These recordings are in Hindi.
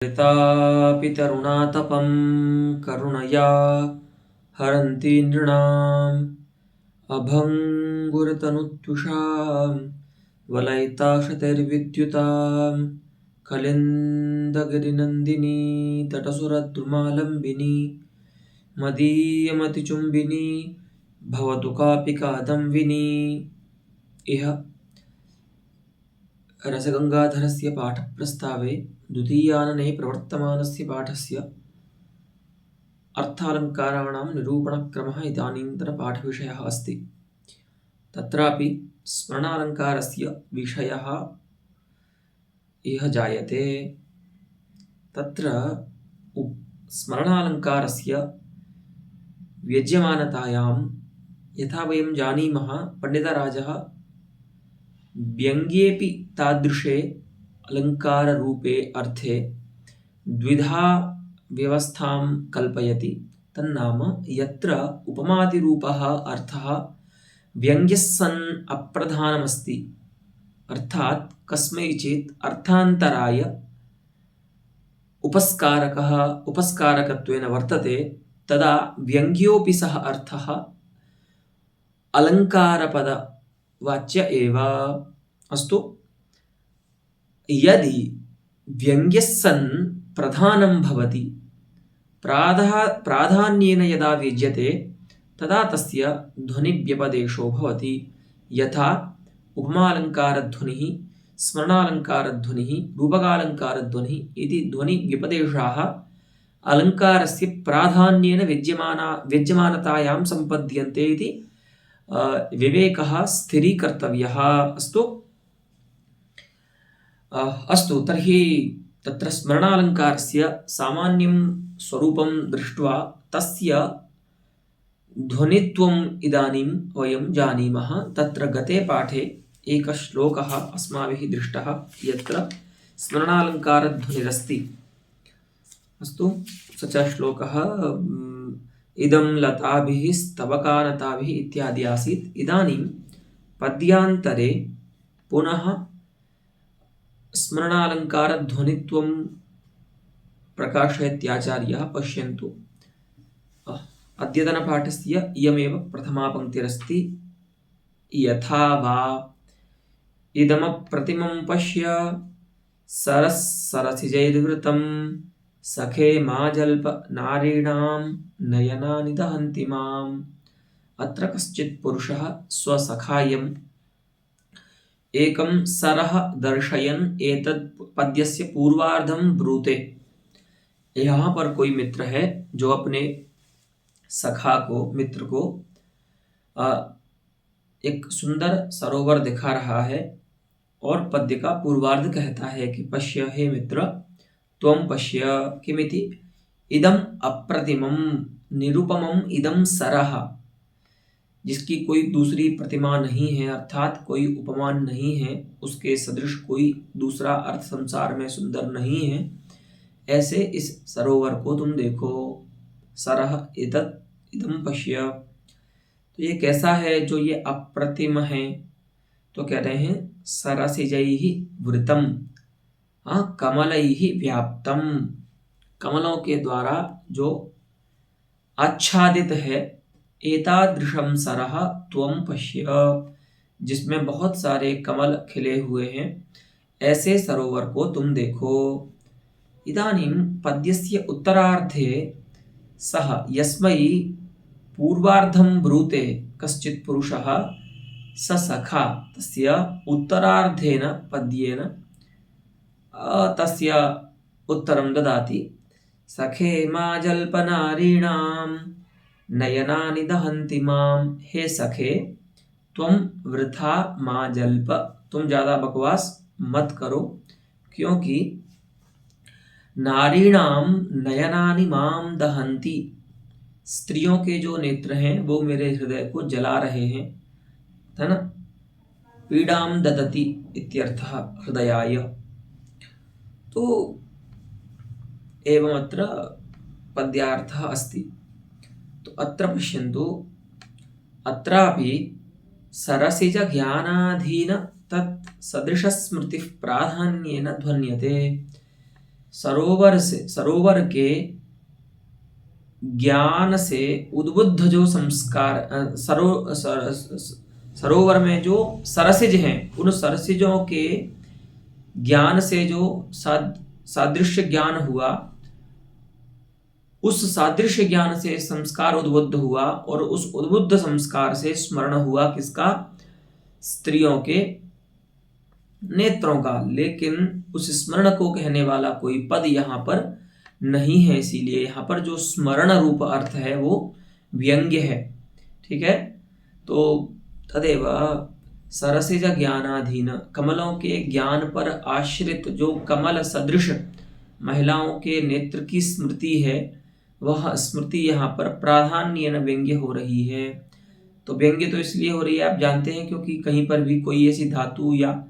पितापि तरुणातपं करुणया हरन्ति नृणाम् अभङ्गुरतनुत्वषां वलयिताशतैर्विद्युतां कलिन्दगिरिनन्दिनी तटसुरद्रुमालम्बिनी मदीयमतिचुम्बिनी भवतु कापि कादम्बिनी। इह रसगंगाधरस्य पाठप्रस्तावे द्वितीयानने प्रवर्तमानस्य पाठस्य अर्थालङ्काराणां निरूपणक्रमः इदानीन्तनपाठविषयः अस्ति। तत्रापि स्मरणालङ्कारस्य विषयः इह जायते। तत्र स्मरणालङ्कारस्य व्यज्यमानतायां यथा वयं जानीमः, पण्डितराजः व्यङ्ग्येऽपि तादृशे अलङ्काररूपे अर्थे द्विधा व्यवस्थां कल्पयति। तन्नाम यत्र उपमादिरूपः अर्थः व्यङ्ग्यः सन् अप्रधानमस्ति, अर्थात् कस्मैचित् अर्थान्तराय उपस्कारकत्वेन वर्तते, तदा व्यङ्ग्योऽपि सः अर्थः अलङ्कारपदवाच्य एव। अस्तु, यदि व्यङ्ग्यः सन् प्रधानं भवति, प्राधान्येन यदा व्यज्यते तदा तस्य ध्वनिव्यपदेशो भवति। यथा उपमालङ्कारध्वनिः, स्मरणालङ्कारध्वनिः, रूपकालङ्कारध्वनिः इति ध्वनिव्यपदेशाः अलङ्कारस्य प्राधान्येन व्यज्यमानतायां सम्पद्यन्ते इति विवेकः स्थिरीकर्तव्यः। अस्तु, तर्हि तत्र स्मरणालङ्कारस्य सामान्यं स्वरूपं दृष्ट्वा तस्य ध्वनित्वम् इदानीं वयं जानीमः। तत्र गते पाठे एकः श्लोकः अस्माभिः दृष्टः, यत्र स्मरणालङ्कारध्वनिरस्ति। अस्तु, स च श्लोकः इदं लताभिः स्तवकानताभिः इत्यादि आसीत्। इदानीं पद्यान्तरे पुनः स्मरणालङ्कारध्वनित्वं प्रकाशयत्याचार्यः। पश्यन्तु, अद्यतनपाठस्य इयमेव प्रथमा पङ्क्तिरस्ति। यथा वा इदमप्रतिमं पश्य सरसिजैर्वृतं सखे मा जल्प नारीणां नयनानि दहन्ति माम्। अत्र कश्चित् पुरुषः स्वसखायम् एकं सरः दर्शयन् एतद् पद्यस्य पूर्वार्धं ब्रूते। यहाँ पर कोई मित्र है जो अपने सखा को, मित्र को एक सुंदर सरोवर दिखा रहा है और पद्य का पूर्वार्ध कहता है कि पश्य, हे मित्र, त्वं पश्य किमिति इदम अप्रतिमं निरुपमं इदम सरः, जिसकी कोई दूसरी प्रतिमा नहीं है, अर्थात कोई उपमान नहीं है, उसके सदृश कोई दूसरा अर्थ संसार में सुंदर नहीं है, ऐसे इस सरोवर को तुम देखो। सरः एतत् इदं पश्य, तो ये कैसा है जो ये अप्रतिम है? तो कह रहे हैं सरसिजैः वृतं, कमलैः व्याप्तम, कमलों के द्वारा जो आच्छादित है। एतादृशं सरः त्वं पश्य, जिसमें बहुत सारे कमल खिले हुए हैं, ऐसे सरोवर को तुम देखो। इदानीं पद्यस्य उत्तरार्धे सः यस्मै पूर्वार्धं ब्रूते कश्चित् पुरुषः स सखा, तस्य उत्तरार्धेन पद्येन तस्य उत्तरं ददाति। सखे मा जल्पनारीणां नयनानि दहन्ति माम्। हे सखे, तुम वृथा मा जल्प, तुम ज़्यादा बकवास मत करो, क्योंकि नारीणां नयनानि माम दहन्ति, स्त्रियों के जो नेत्र हैं वो मेरे हृदय को जला रहे हैं, है ना। पीड़ां ददति इत्यर्थः हृदयाय। तो एवमत्र पद्यार्थः अस्ति। तो अत्र पश्यन्तु, अत्रापि सरसिज ज्ञानाधीन तत् सदृशस्मृतिः प्राधान्येन ध्वन्यते। सरोवर के ज्ञान से उद्बुद्ध जो संस्कार सरोवर में जो सरसिज हैं, उन सरसिजों के ज्ञान से जो सादृश्य ज्ञान हुआ, उस सादृश्य ज्ञान से संस्कार उद्बुद्ध हुआ और उस उद्बुद्ध संस्कार से स्मरण हुआ किसका? स्त्रियों के नेत्रों का। लेकिन उस स्मरण को कहने वाला कोई पद यहाँ पर नहीं है, इसीलिए यहाँ पर जो स्मरण रूप अर्थ है वो व्यंग्य है। ठीक है, तो तदेव सरसिज ज्ञानाधीन, कमलों के ज्ञान पर आश्रित जो कमल सदृश महिलाओं के नेत्र की स्मृति है, वह स्मृति यहाँ पर प्राधान्येन व्यंग्य हो रही है। तो व्यंग्य तो इसलिए हो रही है, आप जानते हैं, क्योंकि कहीं पर भी कोई ऐसी धातु या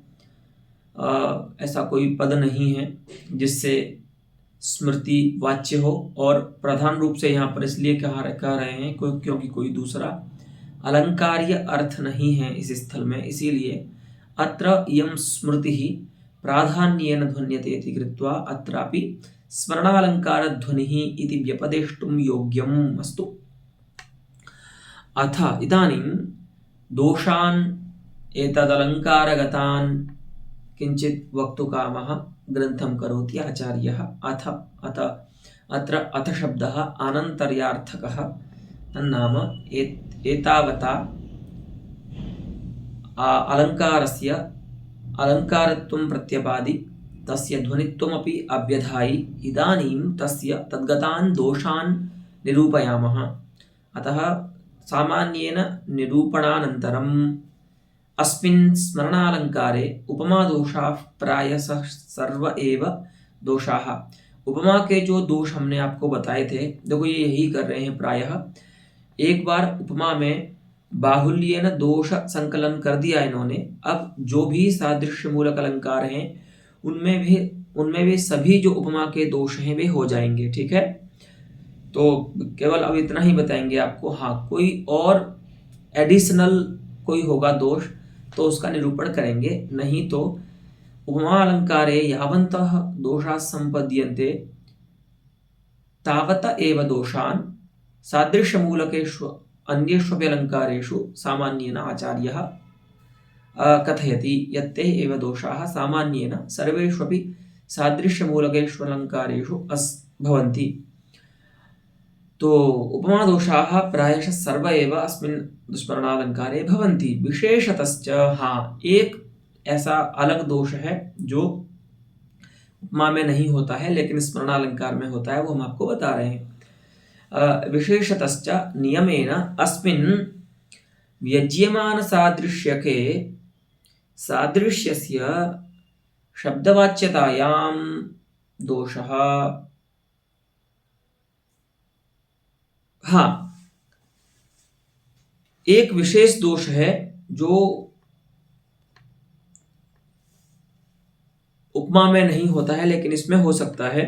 ऐसा कोई पद नहीं है जिससे स्मृति वाच्य हो, और प्रधान रूप से यहाँ पर इसलिए कह रहे हैं क्योंकि कोई दूसरा अलंकार्य अर्थ नहीं है इस स्थल में, इसीलिए अत्र इयं स्मृति ही प्राधान्येन ध्वन्यते इति कृत्वा अत्रापि स्मरणालंकार ध्वनिः इति व्यपदेष्टुं योग्यम् अस्तु। अथ इदानीं दोषान् एतदलंकारगतान् किंचित वक्तुकामः ग्रंथं करोति आचार्यः। अत्र अथ शब्दः अनन्तर्यार्थकः, तन्नाम एतावता अलंकारस्य अलंकारत्वं प्रत्यपादि तस्य ध्वनित्वमपि अभ्यधायि इदानीं तस्य तद्गतान् दोषान् निरूपयामः। अतः सामान्येन निरूपणानन्तरम् अस्मिन् स्मरणालंकारे उपमादोषाः प्रायशः सर्व एव दोषाः। उपमा के जो दोष हमने आपको बताए थे, देखो ये यही कर रहे हैं प्रायः। एक बार उपमा में बाहुल्येन दोष संकलन कर दिया इन्होंने, अब जो भी सादृश्य मूलक अलंकार हैं उनमें भी सभी जो उपमा के दोष हैं वे हो जाएंगे। ठीक है, तो केवल अब इतना ही बताएंगे आपको। हाँ, कोई और एडिशनल कोई होगा दोष तो उसका निरूपण करेंगे, नहीं तो उपमा अलंकारे यावन्तः दोषाः संपद्यन्ते तावत एव दोषान् सादृश्य मूलकेषु अन्येष्वपि अलंकारेषु सामान्येन आचार्यः कथयति यत्ते एव दोषाः सामान्येन सर्वेष्वपि सादृश्य मूलकेषु अलंकारेषु भवन्ति। तो उपमा दोषाः प्रायशः सर्व एव अस्मिन् स्मरणालंकारे भवन्ति। विशेषतश्च, हाँ, एक ऐसा अलग दोष है जो उपमा में नहीं होता है लेकिन स्मरणालंकार में होता है, वो हम आपको बता रहे हैं। विशेषतश्च नियमेन अस्मिन् व्यज्यमान सादृश्यके सादृश्यस्य शब्दवाच्यतायां दोषः। हाँ, एक विशेष दोष है जो उपमा में नहीं होता है लेकिन इसमें हो सकता है।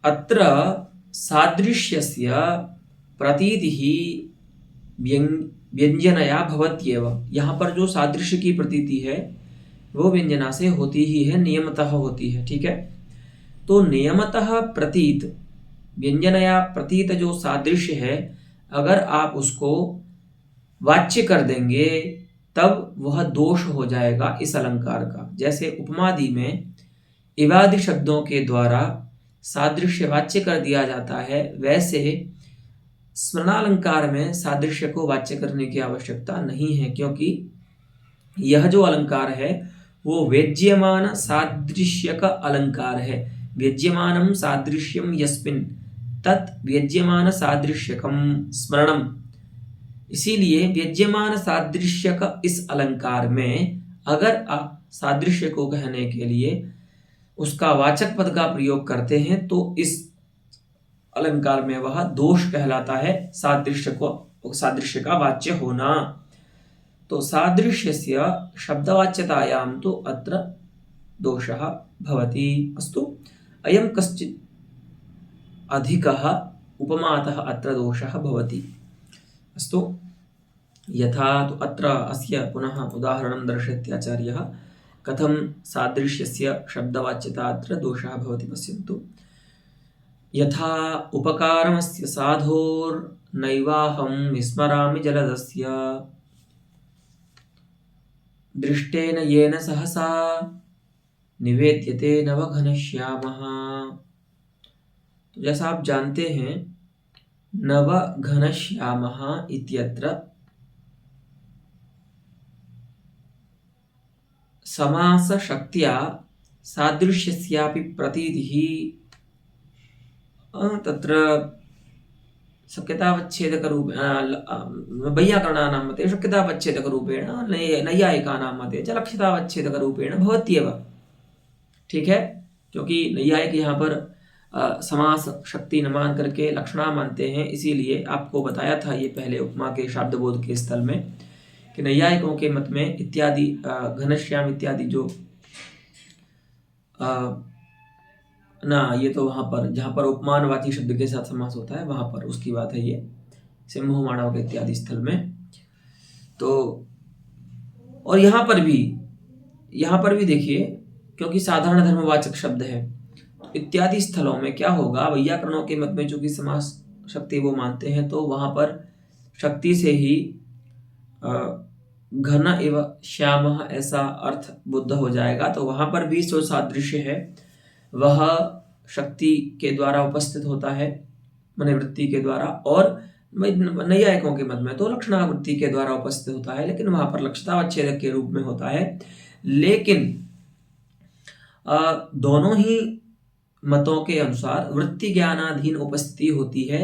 अत्र सादृश्यस्य प्रतीतिः व्यंजनया भवत्येव। यहाँ पर जो सादृश्य की प्रतीति है वो व्यंजना से होती ही है, नियमतः होती है। ठीक है, तो नियमतः प्रतीत व्यंजनया प्रतीत जो सादृश्य है, अगर आप उसको वाच्य कर देंगे तब वह दोष हो जाएगा इस अलंकार का। जैसे उपमादि में इवादि शब्दों के द्वारा सादृश्य वाच्य कर दिया जाता है, वैसे स्मरणालंकार में सादृश्य को वाच्य करने की आवश्यकता नहीं है, क्योंकि यह जो अलंकार है वो वेज्यमान सादृश्य का अलंकार है। वेज्यमानम सादृश्यम यस्मिन् तत् वेज्यमान सादृश्यकम स्मरणम। इसीलिए वेज्यमान सादृश्य का इस अलंकार में अगर आप सादृश्य को कहने के लिए उसका वाचक पद का प्रयोग करते हैं तो इस अलंकार में वह दोष कहलाता है, सादृश्य का वाच्य होना। तो सादृश्यस्य शब्दवाच्यतायां तो अत्र दोषः भवति। अस्तु, अयं कश्चित् अधिकः उपमातः अत्र दोषः भवति। अस्तु। यथा तु अत्र अस्य पुनः उदाहरणं दर्शयति आचार्यः कथं सादृश्यस्य शब्दवाच्यता अत्र दोषः भवति पश्यन्तु। यथा उपकारमस्य साधोर्नैवाहं विस्मरामि जलदस्य दृष्टेन येन सहसा निवेद्यते नवघनश्यामः। तो जैसा आप जानते हैं नवघनश्यामः इत्यत्र समासशक्त्या सादृश्यस्यापि प्रतीतिः तत्र शक्यतावच्छेदकरूपेण वैयाकरणानां मते शक्यतावच्छेदकरूपेण नैयायिकानां मते च लक्षितावच्छेदकरूपेण भवत्येव। ठीक है, क्योंकि नैयायिक यहाँ पर समास शक्ति न मान करके लक्षणा मानते हैं, इसीलिए आपको बताया था ये पहले उपमा के शब्दबोध के स्थल में कि नैयायिकों के मत में इत्यादि घनश्याम इत्यादि जो ना ये तो वहाँ पर जहाँ पर उपमानवाची शब्द के साथ समास होता है वहाँ पर उसकी बात है ये सिंह मानव के इत्यादि स्थल में। तो और यहाँ पर भी देखिए क्योंकि साधारण धर्मवाचक शब्द है इत्यादि स्थलों में क्या होगा, वैयाकरणों के मत में चूंकि समास शक्ति वो मानते हैं तो वहाँ पर शक्ति से ही घन एव श्याम ऐसा अर्थ बुद्ध हो जाएगा। तो वहाँ पर भी जो सादृश्य है वह शक्ति के द्वारा उपस्थित होता है मन वृत्ति के द्वारा, और नैयायिकों के मत में तो लक्षणा वृत्ति के द्वारा उपस्थित होता है, लेकिन वहाँ पर लक्षितावच्छेदक के रूप में होता है। लेकिन दोनों ही मतों के अनुसार वृत्ति ज्ञानाधीन उपस्थिति होती है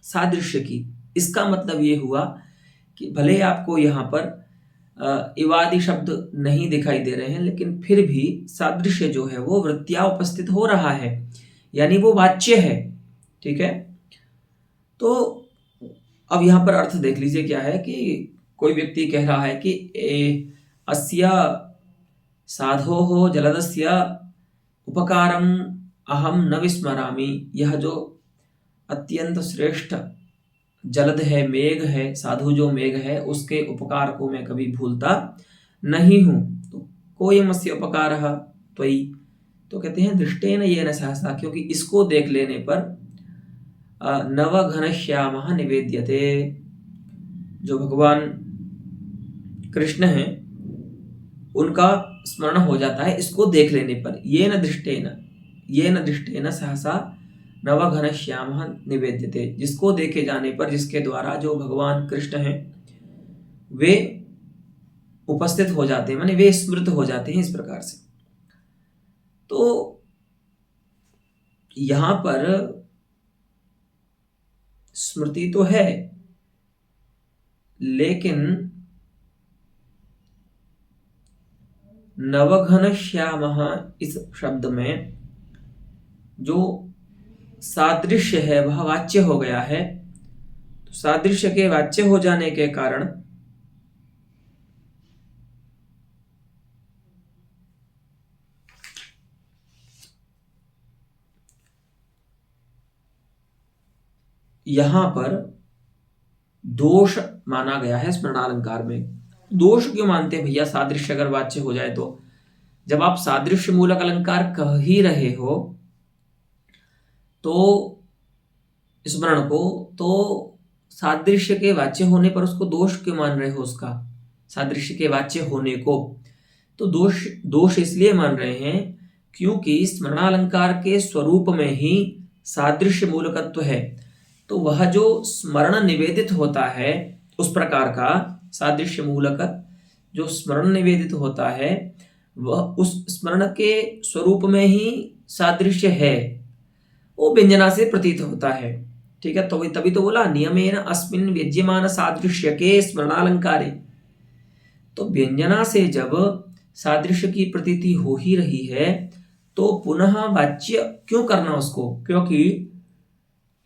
सादृश्य की। इसका मतलब ये हुआ कि भले आपको यहाँ पर इवादि शब्द नहीं दिखाई दे रहे हैं, लेकिन फिर भी सादृश्य जो है वो वृत्तियां उपस्थित हो रहा है, यानी वो वाच्य है। ठीक है, तो अब यहाँ पर अर्थ देख लीजिए क्या है कि कोई व्यक्ति कह रहा है कि अस्य साधोः जलदस्य उपकारम अहम न विस्मरामि। यह जो अत्यंत श्रेष्ठ जलद है, मेघ है, साधु जो मेघ है, उसके उपकार को मैं कभी भूलता नहीं हूं। तो कोयमस्य उपकारः त्वयि, तो कहते हैं दृष्टेन येन सहसा, क्योंकि इसको देख लेने पर नवघनश्यामः निवेद्यते। जो भगवान कृष्ण हैं उनका स्मरण हो जाता है इसको देख लेने पर। येन दृष्टेन सहसा नवघनश्यामः निवेद्यते, जिसको देखे जाने पर, जिसके द्वारा जो भगवान कृष्ण हैं वे उपस्थित हो जाते हैं, माने वे स्मृत हो जाते हैं इस प्रकार से। तो यहां पर स्मृति तो है, लेकिन नवघनश्यामः इस शब्द में जो सादृश्य है वह वाच्य हो गया है। तो सादृश्य के वाच्य हो जाने के कारण यहां पर दोष माना गया है स्मरणालंकार में। दोष क्यों मानते हैं भैया? सादृश्य अगर वाच्य हो जाए तो जब आप सादृश्य मूलक अलंकार कह ही रहे हो तो स्मरण को, तो सादृश्य के वाच्य होने पर उसको दोष क्यों मान रहे हो? उसका सादृश्य के वाच्य होने को तो दोष इसलिए मान रहे हैं क्योंकि स्मरणालंकार के स्वरूप में ही सादृश्य मूलकत्व है। तो वह जो स्मरण निवेदित होता है उस प्रकार का सादृश्य मूलकत्व जो स्मरण निवेदित होता है वह उस स्मरण के स्वरूप में ही सादृश्य है, वो व्यंजना से प्रतीत होता है। ठीक है, तो तभी तो बोला नियमेन अस्मिन् व्यज्यमान सादृश्य के स्मरणालंकारे। तो व्यंजना से जब सादृश्य की प्रतीति हो ही रही है तो पुनः वाच्य क्यों करना उसको? क्योंकि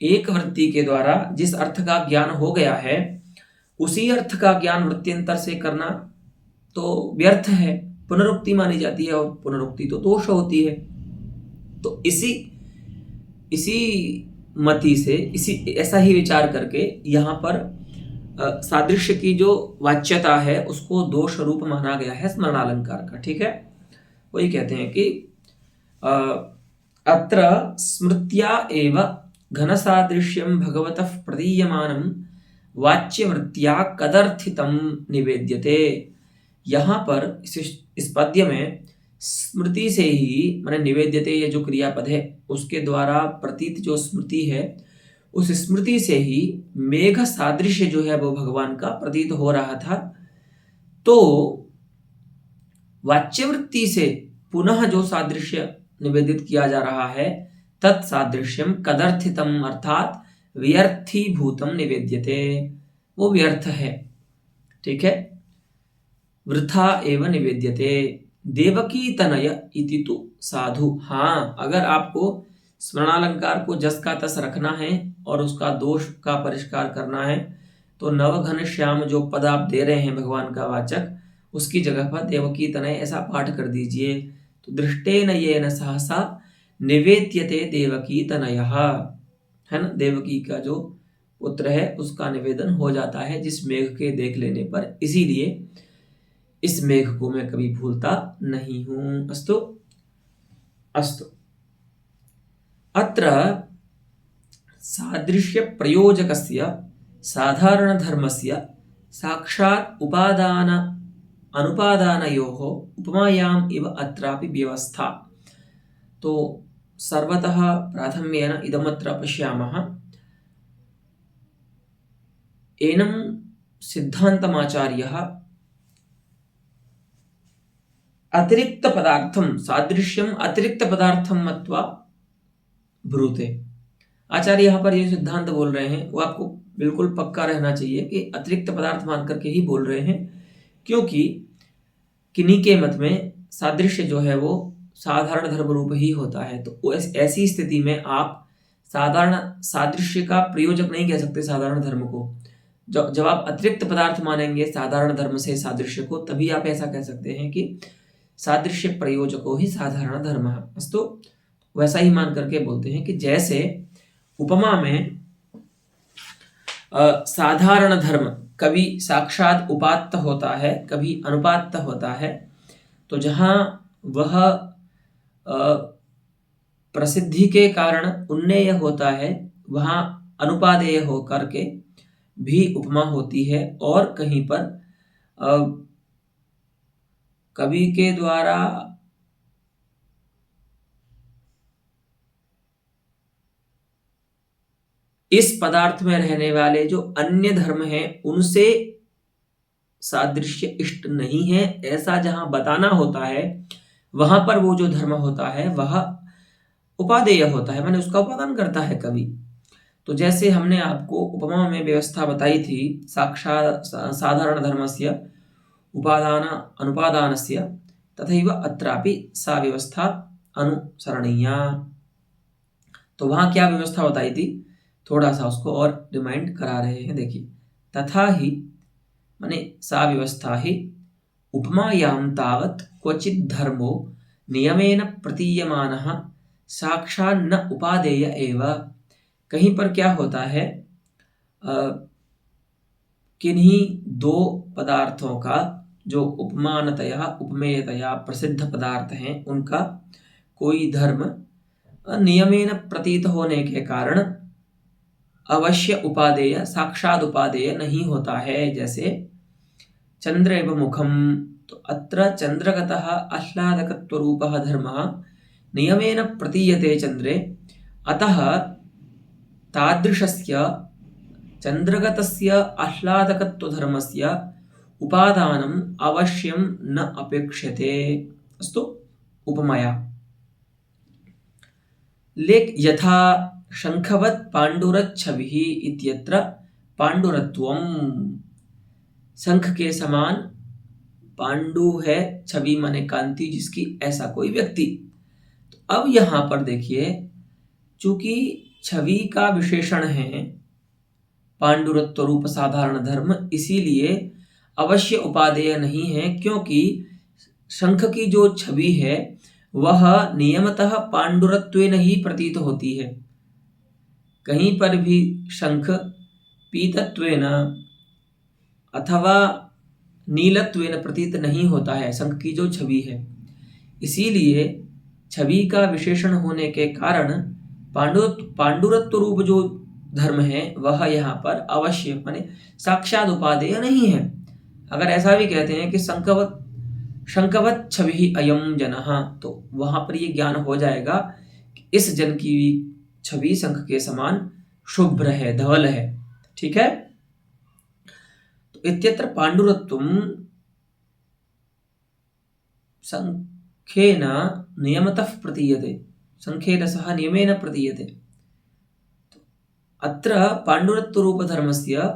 एक वृत्ति के द्वारा जिस अर्थ का ज्ञान हो गया है उसी अर्थ का ज्ञान वृत्त्यंतर से करना तो व्यर्थ है, पुनरुक्ति मानी जाती है, और पुनरुक्ति तो दोष होती है। तो इसी मति से इसी ऐसा ही विचार करके यहाँ पर सादृश्य की जो वाच्यता है उसको दोष रूप माना गया है स्मरणालंकार का। ठीक है, वही कहते हैं कि अत्र स्मृत्या एव घनसादृश्यं भगवतः प्रतीयमानं वाच्यवृत्त्या कदर्थितं निवेद्यते। यहाँ पर इस पद्य में स्मृति से ही माने निवेद्यते, ये जो क्रियापद है उसके द्वारा प्रतीत जो स्मृति है उस स्मृति से ही मेघ सादृश्य जो है वो भगवान का प्रतीत हो रहा था। तो वाच्यवृत्ति से पुनः जो सादृश्य निवेदित किया जा रहा है तत्सादृश्यम कदर्थितम अर्थात व्यर्थीभूतम निवेद्यते, वो व्यर्थ है। ठीक है, वृथा एव निवेद्यते। देवकी तनय इति तु साधु। हाँ, अगर आपको स्मरणालंकार को जस का तस रखना है और उसका दोष का परिष्कार करना है तो नवघन श्याम जो पद आप दे रहे हैं भगवान का वाचक, उसकी जगह पर देवकी तनय ऐसा पाठ कर दीजिए। तो दृष्टेन येन सहसा निवेद्यते देवकी तनयः, है ना, देवकी का जो पुत्र है उसका निवेदन हो जाता है जिस मेघ के देख लेने पर। इसीलिए इस मेघ को मैं कभी भूलता नहीं हूं। अस्तु अस्तु। अत्र सादृश्य प्रयोजकस्य साधारण धर्मस्य साक्षात् उपादान अनुपादानयोः उपमायाम् इव अत्रापि व्यवस्था। तो सर्वतः प्राथम्येन इदमत्र पश्यामः। एनं सिद्धान्तमाचार्यः अतिरिक्त पदार्थम सादृश्यम अतिरिक्त पदार्थम मत्वा ब्रूते। आचार्य यहाँ पर ये सिद्धांत बोल रहे हैं वो आपको बिल्कुल पक्का रहना चाहिए कि अतिरिक्त पदार्थ मान करके ही बोल रहे हैं, क्योंकि किन्हीं के मत में सादृश्य जो है वो साधारण धर्म रूप ही होता है। तो ऐसी स्थिति में आप साधारण सादृश्य का प्रयोजक नहीं कह सकते साधारण धर्म को। जब आप अतिरिक्त पदार्थ मानेंगे साधारण धर्म से सादृश्य को, तभी आप ऐसा कह सकते हैं कि सादृश्य प्रयोजको ही साधारण धर्म। अस्तु, वैसा ही मान करके बोलते हैं कि जैसे उपमा में साधारण धर्म कभी साक्षात उपात्त होता है कभी अनुपात्त होता है, तो जहाँ वह प्रसिद्धि के कारण उन्नेय होता है वहाँ अनुपादेय होकर के भी उपमा होती है। और कहीं पर कवि के द्वारा इस पदार्थ में रहने वाले जो अन्य धर्म हैं उनसे सादृश्य इष्ट नहीं है ऐसा जहां बताना होता है, वहां पर वो जो धर्म होता है वह उपादेय होता है, माने उसका उपादान करता है कवि। तो जैसे हमने आपको उपमा में व्यवस्था बताई थी साक्षात साधारण धर्मस्य उपादान अनुपादानस्य, तथैव अत्रापि सा व्यवस्था अनुसरणीया। तो वहां क्या व्यवस्था बताई थी, थोड़ा सा उसको और रिमाइंड करा रहे हैं। देखिए, तथा ही माने सा व्यवस्था ही उपमायां तावत् क्वचित् धर्मो नियमेन प्रतीयमानः साक्षात् न उपादेय एव। कहीं पर क्या होता है, किन्हीं दो पदार्थों का जो उपमानतया उपमेयतया प्रसिद्ध पदार्थ हैं उनका कोई धर्म नियमेन प्रतीत होने के कारण अवश्य उपादेय साक्षात उपादेय नहीं होता है। जैसे चंद्र एवं मुखम, तो अत्र चंद्रगतः आह्लादकत्वरूपः धर्मः नियमेन प्रतीयते चंद्रे, अतः तादृशस्य चंद्रगतस्य आह्लादकत्वधर्मस्य उपादानम अवश्यम न अपेक्ष्यते। अस्तु उपमाया लेक यथा शंखवत् पांडुरच्छविः इत्यत्र पांडुरत्वम, शंख के समान पांडु है, छवि माने कांति जिसकी, ऐसा कोई व्यक्ति। तो अब यहां पर देखिए, चूंकि छवि का विशेषण है पांडुरत्व रूप साधारण धर्म, इसीलिए अवश्य उपादेय नहीं है, क्योंकि शंख की जो छवि है वह नियमतः पांडुरत्वेन ही प्रतीत होती है। कहीं पर भी शंख पीतत्वेन अथवा नीलत्वेन प्रतीत नहीं होता है, शंख की जो छवि है। इसीलिए छवि का विशेषण होने के कारण पांडुरत्व रूप जो धर्म है वह यहाँ पर अवश्य माने साक्षात उपादेय नहीं है। अगर ऐसा भी कहते हैं कि शंखवत छवि अयम जनः, तो वहां पर ये ज्ञान हो जाएगा कि इस जन की छवि शंख के समान शुभ्र है, धवल है। ठीक है, तो इत्यत्र पांडुरत्वम संख्येन नियमतः प्रतीयते, संख्येन सह नियमेन प्रतीयते। अत्र पांडुरत्व रूप धर्मस्य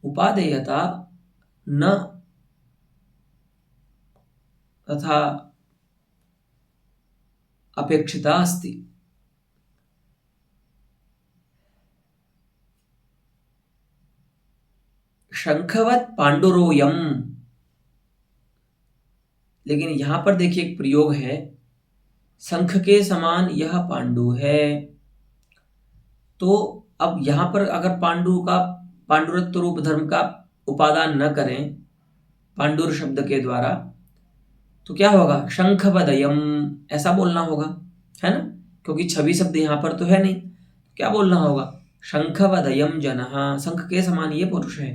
उपादेयता न तथा अपेक्षिता अस्ति। शंखवत पांडुरोयम, लेकिन यहां पर देखिए एक प्रयोग है, शंख के समान यह पांडु है। तो अब यहां पर अगर पांडुरत्व रूप धर्म का उपादान न करें पांडुर शब्द के द्वारा, तो क्या होगा, शंखवदयम ऐसा बोलना होगा, है ना, क्योंकि छवि शब्द यहां पर तो है नहीं। क्या बोलना होगा, शंखवदयम जनः, शंख के समान ये पुरुष है।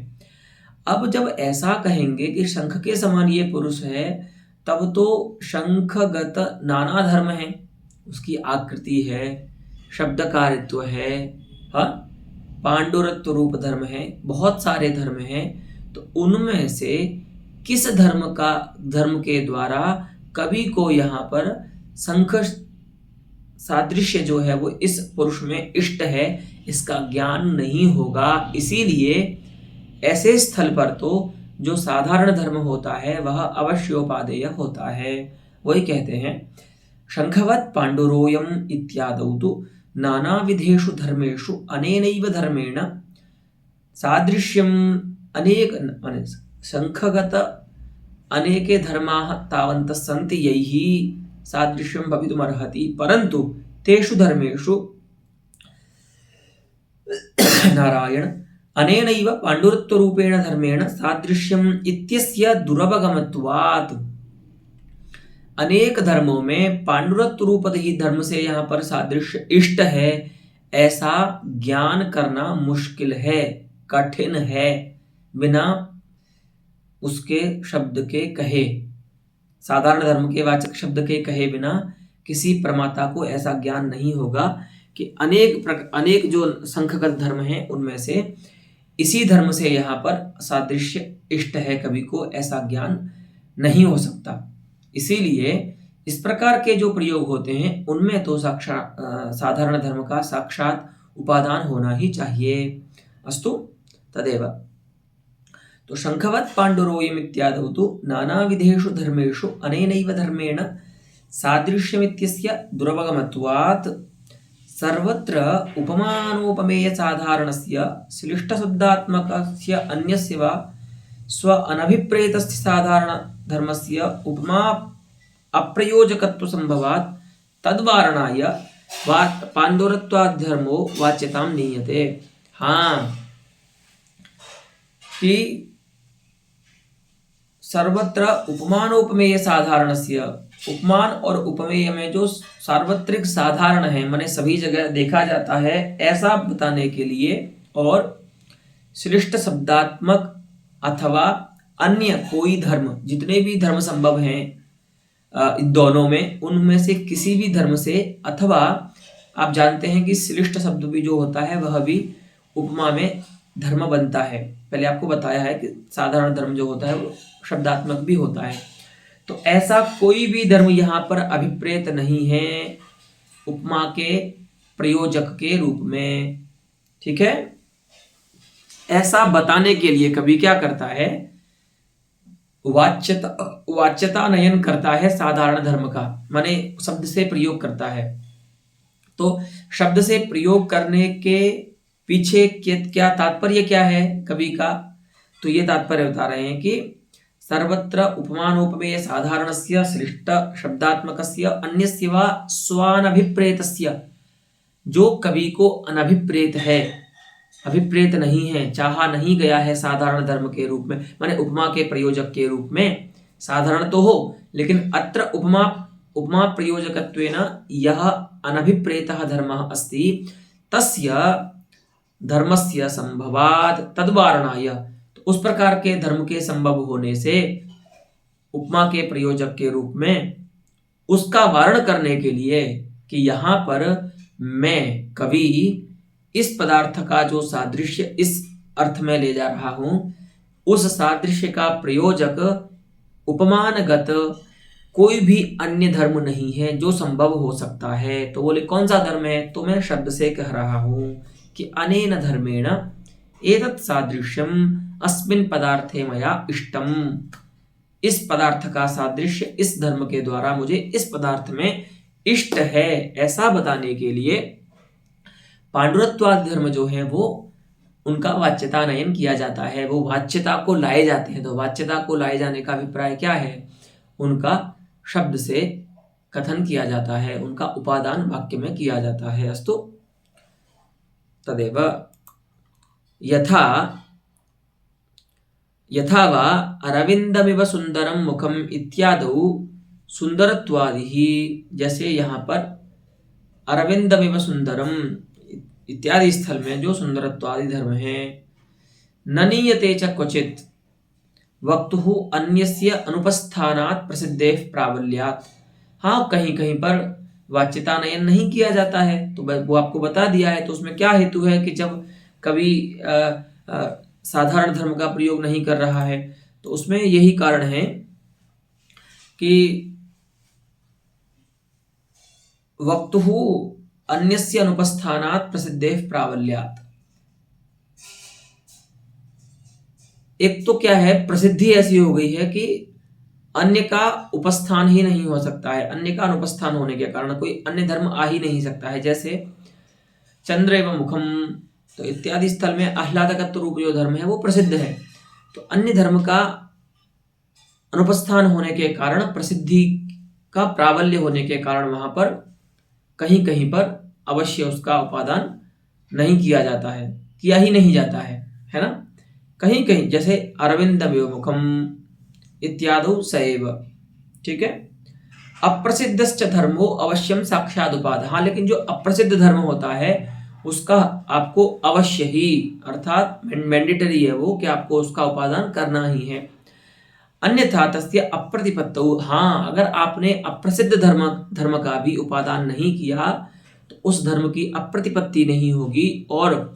अब जब ऐसा कहेंगे कि शंख के समान ये पुरुष है, तब तो शंखगत नाना धर्म है, उसकी आकृति है, शब्दकारित्व है, हाँ, पांडुरत्व रूप धर्म है, बहुत सारे धर्म हैं। तो उनमें से किस धर्म के द्वारा कवि को यहाँ पर शंख सादृश्य जो है वो इस पुरुष में इष्ट है, इसका ज्ञान नहीं होगा। इसीलिए ऐसे स्थल पर तो जो साधारण धर्म होता है वह अवश्योपादेय होता है। वही कहते हैं शंखवत पांडुरोयम इत्यादौ तु नानाविधेषु धर्मेषु अनेनैव धर्मेण सादृश्यम अनेक शंखगत अनेके धर्माः तावन्तः सन्ति यैः सादृश्यं भवितुमर्हति, परन्तु तेषु धर्मेषु नारायण अनेनैव पांडुरत्वरूपेण धर्मेण सादृश्यम् इत्यस्य दुरवगमत्वात्। अनेक धर्मों में पांडुरत्व रूप ही धर्म से यहाँ पर सादृश्य इष्ट है, ऐसा ज्ञान करना मुश्किल है, कठिन है, बिना उसके शब्द के कहे, साधारण धर्म के वाचक शब्द के कहे बिना किसी प्रमाता को ऐसा ज्ञान नहीं होगा कि अनेक जो संख्यगत धर्म हैं उनमें से इसी धर्म से यहाँ पर सादृश्य इष्ट है, कवि को ऐसा ज्ञान नहीं हो सकता। इसीलिए इस प्रकार के जो प्रयोग होते हैं उनमें तो साधारण धर्म का साक्षात उपादान होना ही चाहिए। अस्तु तदेव। तो शंखवत् पांडुरोयम इत्यादौ तु नानाविधेषु धर्मेषु अनेनैव धर्मेण सादृश्यमित्यस्य दुरवगमत्वात् सर्वत्र उपमानोपमेय साधारणस्य श्लिष्टशब्दात्मकस्य अन्यस्य वा स्व अनभिप्रेतस्य साधारण धर्मस्य उपमा अप्रयोजकत्व संभवात् तद्वारणाय पांडुरत्वाद्धर्मो वाच्यतां नीयते। हाँ, कि सर्वत्र उपमानोपमेय साधारणस्य, उपमान और उपमेय में जो सार्वत्रिक साधारण है माने सभी जगह देखा जाता है, ऐसा बताने के लिए, और श्लिष्ट शब्दात्मक अथवा अन्य कोई धर्म, जितने भी धर्म संभव हैं इन दोनों में, उनमें से किसी भी धर्म से, अथवा आप जानते हैं कि श्लिष्ट शब्द भी जो होता है वह भी उपमा में धर्म बनता है। पहले आपको बताया है कि साधारण धर्म जो होता है वो शब्दात्मक भी होता है। तो ऐसा कोई भी धर्म यहाँ पर अभिप्रेत नहीं है उपमा के प्रयोजक के रूप में। ठीक है, ऐसा बताने के लिए कवि क्या करता है, वाच्यता नयन करता है साधारण धर्म का, माने शब्द से प्रयोग करता है। तो शब्द से प्रयोग करने के पीछे क्या तात्पर्य क्या है कवि का, तो ये तात्पर्य बता रहे हैं कि सर्वत्र उपमानोपमेय साधारणस्य श्लिष्ट शब्दात्मकस्य अन्यस्य वा स्वानभिप्रेतस्य, जो कवि को अनभिप्रेत है, अभिप्रेत नहीं है, चाहा नहीं गया है साधारण धर्म के रूप में, माने उपमा के प्रयोजक के रूप में। साधारण तो हो, लेकिन अत्र उपमा उपमा प्रयोजकत्वेन यह अनभिप्रेतः धर्मः अस्ति तस्य धर्मस्य संभवात् तद्वारणाय। तो उस प्रकार के धर्म के संभव होने से उपमा के प्रयोजक के रूप में उसका वारण करने के लिए कि यहाँ पर मैं कवि इस पदार्थ का जो सादृश्य इस अर्थ में ले जा रहा हूं, उस सादृश्य का प्रयोजक उपमानगत कोई भी अन्य धर्म नहीं है जो संभव हो सकता है। तो बोले कौन सा धर्म है? तो मैं शब्द से कह रहा हूं कि अनेन धर्मेण एतत् सादृश्यम अस्मिन् पदार्थे मया इष्टम। इस पदार्थ का सादृश्य इस धर्म के द्वारा मुझे इस पदार्थ में इष्ट है, ऐसा बताने के लिए पांडुरत्वादि धर्म जो है वो उनका वाच्यता नयन किया जाता है, वो वाच्यता को लाए जाते हैं। तो वाच्यता को लाए जाने का अभिप्राय क्या है? उनका शब्द से कथन किया जाता है, उनका उपादान वाक्य में किया जाता है। अस्तु तदेव यथा यथा वा अरविंदमिव सुंदरम मुखम इत्यादौ सुंदरत्वादिः, जैसे यहाँ पर अरविंदमिव सुंदरम इत्यादि स्थल में जो सुंदरत्वादि धर्म है, न नीयते च क्वचित् वक्तुः अन्यस्य अनुपस्थानात् प्रसिद्धेः प्राबल्यात्। हाँ, कहीं कहीं पर वाच्यता नयन नहीं किया जाता है, तो वो आपको बता दिया है। तो उसमें क्या हेतु है कि जब कभी साधारण धर्म का प्रयोग नहीं कर रहा है, तो उसमें यही कारण है कि वक्तुः अन्यस्य अनुपस्थानात् प्रसिद्धेः प्राबल्यात्। एक तो क्या है, प्रसिद्धि ऐसी हो गई है कि अन्य का उपस्थान ही नहीं हो सकता है, अन्य का अनुपस्थान होने के कारण कोई अन्य धर्म आ ही नहीं सकता है। जैसे चंद्र एवं मुखम, तो इत्यादि स्थल में आह्लादकत्व रूप जो धर्म है वो प्रसिद्ध है। तो अन्य धर्म का अनुपस्थान होने के कारण, प्रसिद्धि का प्राबल्य होने के कारण वहां पर कहीं कहीं पर अवश्य उसका उपादान नहीं किया जाता है, किया ही नहीं जाता है ना। कहीं कहीं जैसे अरविंदमेव मुखम इत्यादि सैव, ठीक है। अप्रसिद्धश्च धर्मो अवश्यम साक्षादुपाद। हाँ, लेकिन जो अप्रसिद्ध धर्म होता है उसका आपको अवश्य ही, अर्थात मैंडेटरी है वो, कि आपको उसका उपादान करना ही है। अन्यथा तस्य अप्रतिपत्तौ। हाँ, अगर आपने अप्रसिद्ध धर्म का भी उपादान नहीं किया तो उस धर्म की अप्रतिपत्ति नहीं होगी, और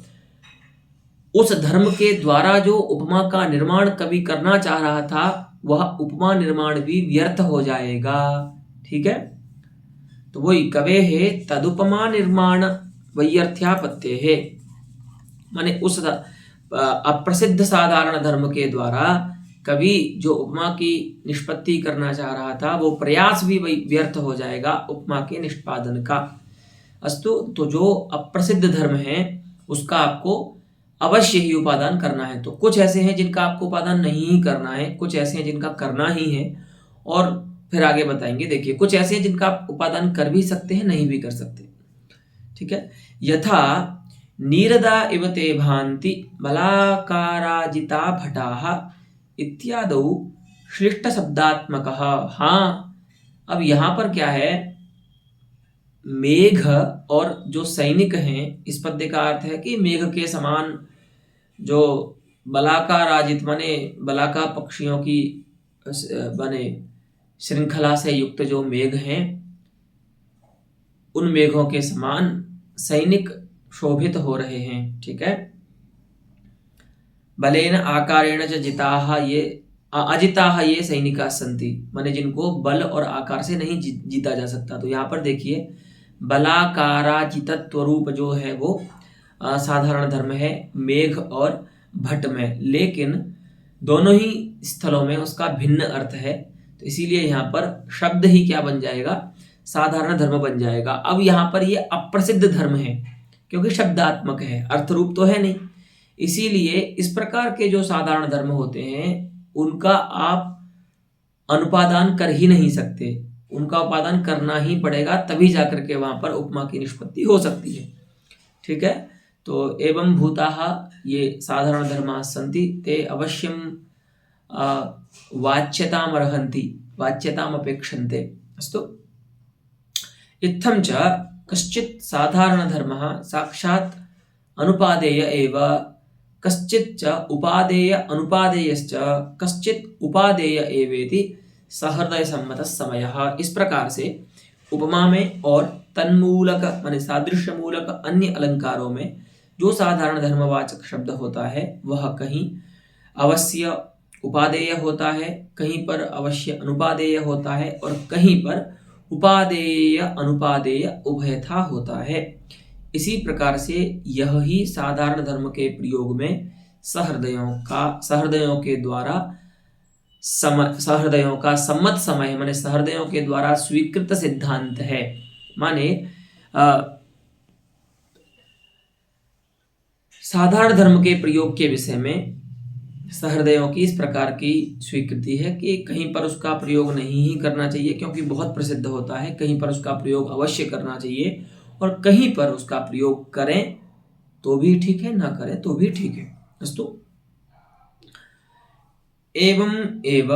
उस धर्म के द्वारा जो उपमा का निर्माण कवि करना चाह रहा था वह उपमा निर्माण भी व्यर्थ हो जाएगा। ठीक है, तो वही कवे है तदुपमा निर्माण वैयर्थ्यापत्ते है, माने उस अप्रसिद्ध साधारण धर्म के द्वारा कवि जो उपमा की निष्पत्ति करना चाह रहा था वो प्रयास भी व्यर्थ हो जाएगा उपमा के निष्पादन का। अस्तु, तो जो अप्रसिद्ध धर्म है उसका आपको अवश्य ही उपादान करना है। तो कुछ ऐसे हैं जिनका आपको उपादान नहीं करना है, कुछ ऐसे हैं जिनका करना ही है, और फिर आगे बताएंगे। देखिए, कुछ ऐसे हैं जिनका आप उपादान कर भी सकते हैं, नहीं भी कर सकते। ठीक है, यथा नीरदा इव ते भान्ति बलाकाराजिता भटाः इत्यादौ श्लिष्ट शब्दात्मकः। हाँ, अब यहाँ पर क्या है, मेघ और जो सैनिक हैं, इस पद्य का अर्थ है कि मेघ के समान जो बलाका राजित माने बलाका पक्षियों की बने श्रृंखला से युक्त जो मेघ हैं, उन मेघों के समान सैनिक शोभित हो रहे हैं। ठीक है, बलेन आकारेण च जिताः ये अजिताः ये सैनिकाः सन्ति, माने जिनको बल और आकार से नहीं जीता जा सकता। तो यहाँ पर देखिए, बलाकाराजितत्व रूप जो है वो साधारण धर्म है मेघ और भट में, लेकिन दोनों ही स्थलों में उसका भिन्न अर्थ है। तो इसीलिए यहाँ पर शब्द ही क्या बन जाएगा, साधारण धर्म बन जाएगा। अब यहाँ पर ये अप्रसिद्ध धर्म है क्योंकि शब्दात्मक है, अर्थ रूप तो है नहीं। इसीलिए इस प्रकार के जो साधारण धर्म होते हैं उनका आप अनुपादान कर ही नहीं सकते, उनका उपादान करना ही पड़ेगा, तभी जाकर के वहां पर उपमा की निष्पत्ति हो सकती है। ठीक है, तो एवं भूताः ये साधारणधर्माः सन्ति ते अवश्यं वाच्यतामर्हन्ति, वाच्यतामपेक्षन्ते। अस्तु। इत्थं च कश्चित् साधारणधर्मः साक्षात् अनुपादेय एव, कश्चित् च उपादेय अनुपादेयश्च, कश्चित् उपादेय एवेति सहृदय सम्मतः समयः। इस प्रकार से उपमा में और तन्मूलक माने सादृश्य मूलक अन्य अलंकारों में जो साधारण धर्मवाचक शब्द होता है वह कहीं अवश्य उपादेय होता है, कहीं पर अवश्य अनुपादेय होता है और कहीं पर उपादेय अनुपादेय उभयथा होता है। इसी प्रकार से यह ही साधारण धर्म के प्रयोग में सहृदयों के द्वारा सहृदयों का सम्मत समय माने सहृदयों के द्वारा स्वीकृत सिद्धांत है। माने साधारण धर्म के प्रयोग के विषय में सहृदयों की इस प्रकार की स्वीकृति है कि कहीं पर उसका प्रयोग नहीं ही करना चाहिए क्योंकि बहुत प्रसिद्ध होता है, कहीं पर उसका प्रयोग अवश्य करना चाहिए और कहीं पर उसका प्रयोग करें तो भी ठीक है, ना करें तो भी ठीक है। अस्तु। एवं एव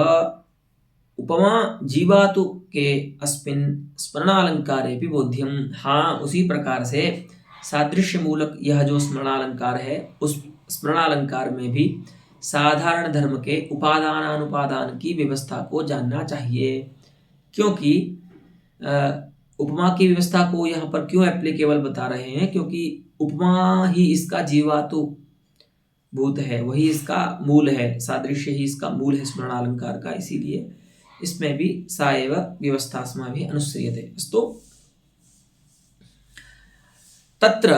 उपमा जीवातु के अस्मिन् स्मरणालंकारे भी बोध्यम। हाँ, उसी प्रकार से सादृश्य मूलक यह जो स्मरणालंकार है उस स्मरणालंकार में भी साधारण धर्म के उपादानानुपादान की व्यवस्था को जानना चाहिए। क्योंकि उपमा की व्यवस्था को यहाँ पर क्यों एप्लीकेबल बता रहे हैं, क्योंकि उपमा ही इसका जीवातु भूत है, वही इसका मूल है, सादृश्य ही इसका मूल है स्मरणालंकार का, इसीलिए इसमें भी सा एव व्यवस्थास्माभिः अनुस्रियते। अस्तु। तत्र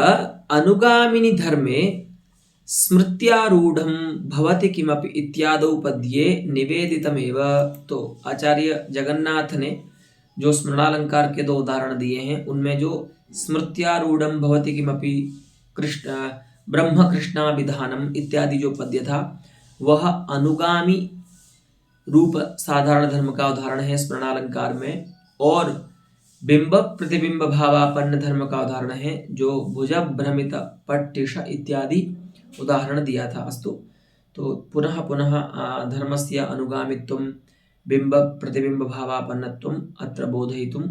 अनुगामिनि धर्मे स्मृत्यारूढ़ं भवति किमपि इत्यादौ पद्ये निवेदितमेव। तो आचार्य जगन्नाथ ने जो स्मरणालंकार के दो उदाहरण दिए हैं उनमें जो स्मृत्यारूढ़ं भवति किमपि कृष्ण ब्रह्म कृष्णाभिधानम इत्यादि जो पद्य था वह अनुगामी रूप साधारण धर्म का उदाहरण है स्मरणालंकार में, और बिंब प्रतिबिंब भावापन्न धर्म का उदाहरण है जो भुज भ्रमित पट्टिश इत्यादि उदाहरण दिया था। अस्तु। तो पुनः पुनः धर्मस्य अनुगामित्वं बिंब प्रतिबिंब भावापन्नत्वम् अत्र बोधयितुं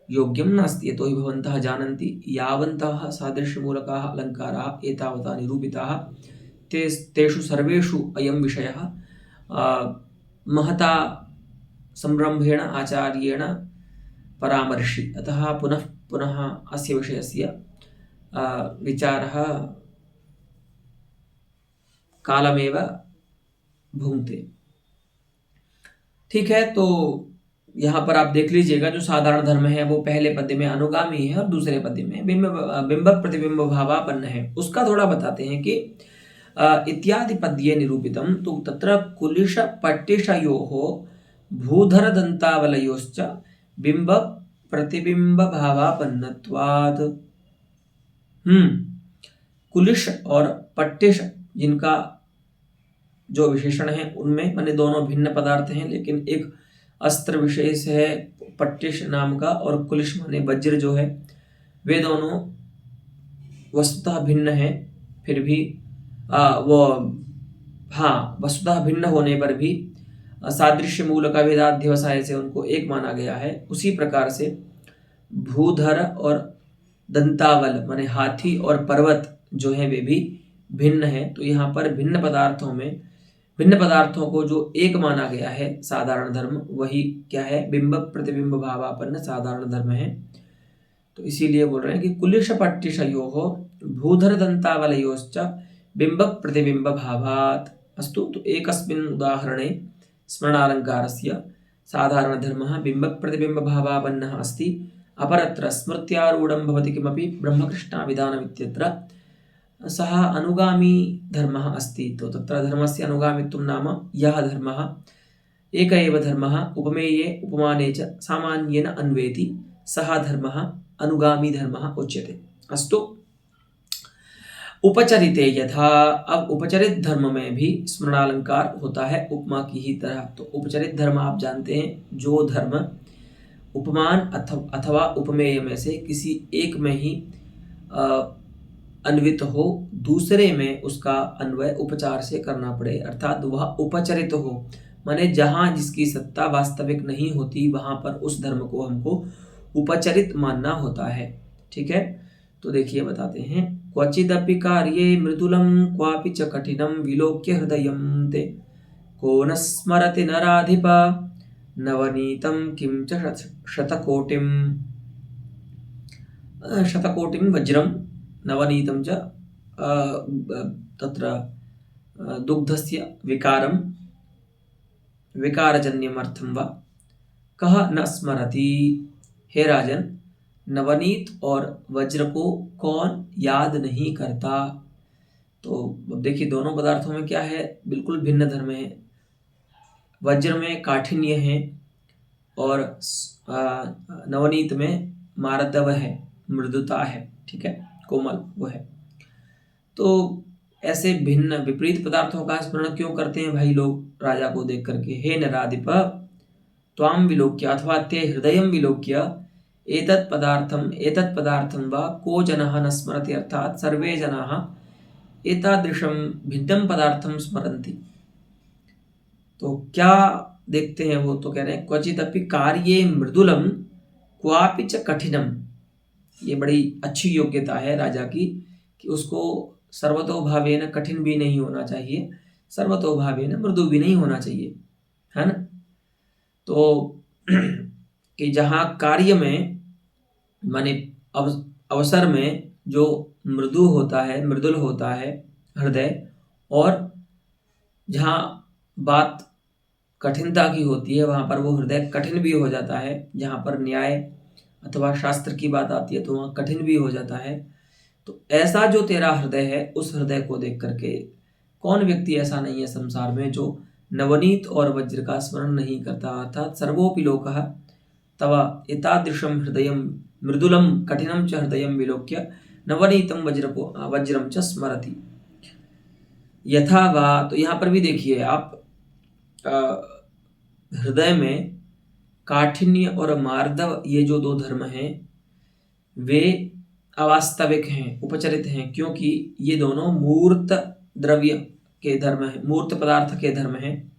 योग्यं नास्ति। यतो हि भवन्तः जानन्ति यावन्तः सादृश्यमूलकाः अलङ्काराः एतावता निरूपिताः तेषु सर्वेषु अयं विषयः महता संरम्भेण आचार्येण परामर्शि। अतः पुनः पुनः अस्य विषयस्य विचारः कालमेव भुंक्ते। ठीक है, तो यहाँ पर आप देख लीजिएगा जो साधारण धर्म है वो पहले पद्य में अनुगामी है और दूसरे पद्य में बिंब प्रतिबिंब भावापन्न है। उसका थोड़ा बताते हैं कि इत्यादि पद्ये निरूपितम तो तत्र कुलिश पट्टिशयोः भूधर दंतावलयोश्च बिंब प्रतिबिंब भावापन्नत्वात्। कुलिश और पट्टिश जिनका जो विशेषण है उनमें माने दोनों भिन्न पदार्थ हैं, लेकिन एक अस्त्र विशेष है पट्टिश नाम का और कुलिश माने वज्र जो है, वे दोनों वस्तुतः भिन्न हैं। फिर भी वस्तुतः भिन्न होने पर भी सादृश्य मूल का भेदाध्यवसाय से उनको एक माना गया है। उसी प्रकार से भूधर और दंतावल माने हाथी और पर्वत जो है वे भी भिन्न है। तो यहाँ पर भिन्न पदार्थों को जो एक माना गया है साधारण धर्म, वही क्या है, बिंब प्रतिबिंब भावापन्न साधारण धर्म है। तो इसीलिए बोल रहे हैं कि कुलिश पट्टिशयोः भूधर दंतावलयोश्च बिंब प्रतिबिंब भावात्। अस्तु। तो एकस्मिन् उदाहरणे स्मरणालंकारस्य साधारण धर्मः बिंब प्रतिबिंब भावापन्नः अस्ति, अपरत्र स्मृत्यारूढ़ं भवति किमपि ब्रह्मकृष्णाभिधानम् इत्यत्र सः अनुगामी धर्मः अस्ति। तो तत्र धर्मस्य अनुगामित्वं नाम यः धर्मः एक एव धर्मः उपमेये उपमाने च सामान्येन अन्वेति सः धर्मः अनुगामी धर्मः उच्यते। अस्तु। उपचरिते यथा, अब उपचरित धर्म में भी स्मरणालंकार होता है उपमा की ही तरह। तो उपचरित धर्म आप जानते हैं जो धर्म उपमान अथवा उपमेय में से किसी एक में ही अन्वित हो, दूसरे में उसका अन्वय उपचार से करना पड़े, अर्थात वह उपचरित हो, माने जहाँ जिसकी सत्ता वास्तविक नहीं होती वहाँ पर उस धर्म को हमको उपचरित मानना होता है। ठीक है, तो देखिए बताते हैं, क्वचिदपि कार्ये मृदुलं क्वापि च कठिनं विलोक्य हृदयं ते को न स्मरति नराधिप नवनीतं किं च शतकोटिं शतकोटिं वज्रं नवनीतं च तत्र दुग्धस्य विकारजन्यमर्थं वा कह न स्मरति। हे राजन, नवनीत और वज्र को कौन याद नहीं करता। तो अब देखिए दोनों पदार्थों में क्या है, बिल्कुल भिन्न धर्म है। वज्र में काठिन्य है और नवनीत में मार्दव है, मृदुता है, ठीक है, कोमल वो है। तो ऐसे भिन्न विपरीत पदार्थों का स्मरण क्यों करते हैं भाई लोग राजा को देख करके। हे नराधिप त्वां विलोक्य अथवा ते हृदयं विलोक्य एतत् पदार्थं वा को जनः न स्मरति, अर्थात सर्वे जनाः एतादृशं भिन्नं पदार्थं स्मरन्ति। तो क्या देखते हैं वो, तो कह रहे हैं क्वचिदपि कार्ये मृदुलम क्वापि च कठिनम। ये बड़ी अच्छी योग्यता है राजा की कि उसको सर्वतोभावेन कठिन भी नहीं होना चाहिए, सर्वतोभावेन मृदु भी नहीं होना चाहिए, है ना। तो कि जहाँ कार्य में माने अवसर में जो मृदु होता है, मृदुल होता है हृदय, और जहाँ बात कठिनता की होती है वहाँ पर वो हृदय कठिन भी हो जाता है। जहाँ पर न्याय अथवा शास्त्र की बात आती है तो वहाँ कठिन भी हो जाता है। तो ऐसा जो तेरा हृदय है, उस हृदय को देख करके कौन व्यक्ति ऐसा नहीं है संसार में जो नवनीत और वज्र का स्मरण नहीं करता, अर्थात सर्वोपि लोकः तव एतादृशं हृदयं मृदुलं कठिनं च हृदयं विलोक्य नवनीतं वज्रं च स्मरति यथा वा। तो यहाँ पर भी देखिए आप, हृदय में काठिन्य और मार्दव ये जो दो धर्म हैं वे अवास्तविक हैं, उपचरित हैं, क्योंकि ये दोनों मूर्त द्रव्य के धर्म हैं, मूर्त पदार्थ के धर्म हैं।